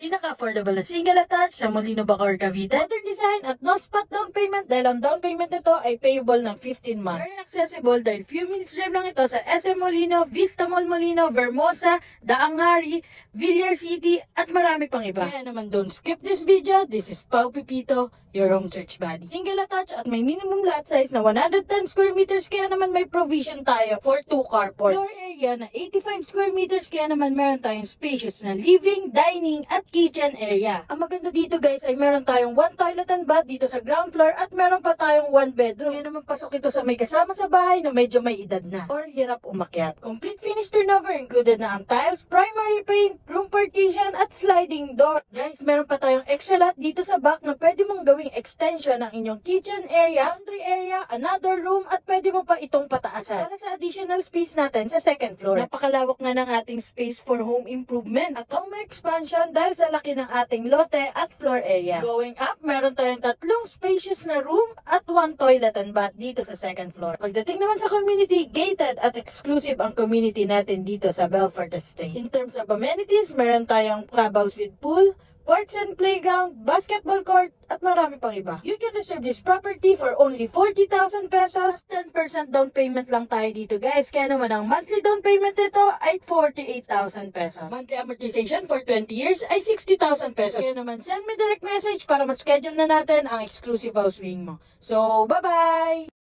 Pinaka-affordable na single attached sa Molino, Bacoor, Cavite. Modern design at no spot down payment dahil ang down payment nito ay payable ng 15 months. Very accessible dahil few minutes drive lang ito sa SM Molino, Vista Mall Molino, Vermosa, Daanghari, Villar City, at marami pang iba. Kaya naman don't skip this video. This is Pau Pipito, your home search buddy. Single attached at may minimum lot size na 110 square meters kaya naman may provision tayo for 2 carport. Floor area na 85 square meters kaya naman meron tayong spacious na living, dining, at kitchen area. Ang maganda dito guys ay meron tayong 1 toilet and bath dito sa ground floor at meron pa tayong 1 bedroom. Kaya naman pasok ito sa may kasama sa bahay na medyo may edad na or hirap umakyat. Complete finish turnover included na ang tiles, primary paint, room partition, at sliding door. Guys, meron pa tayong extra lot dito sa back na pwede mong gawing extension ng inyong kitchen area, laundry area, another room, at pwede mo pa itong pataasan para sa additional space natin sa second floor. Napakalawak nga ng ating space for home improvement at home expansion dahil sa laki ng ating lote at floor area. Going up, meron tayong 3 spacious na room at 1 toilet and bath dito sa second floor. Pagdating naman sa community, gated at exclusive ang community natin dito sa Belfort Estate. In terms of amenities, meron tayong clubhouse with pool, porch and playground, basketball court, at marami pang iba. You can reserve this property for only 40,000 pesos. 10% down payment lang tayo dito guys. Kaya naman ang monthly down payment nito ay 48,000 pesos. Monthly amortization for 20 years ay 60,000 pesos. Kaya naman send me direct message para ma-schedule na natin ang exclusive house viewing mo. So, bye-bye!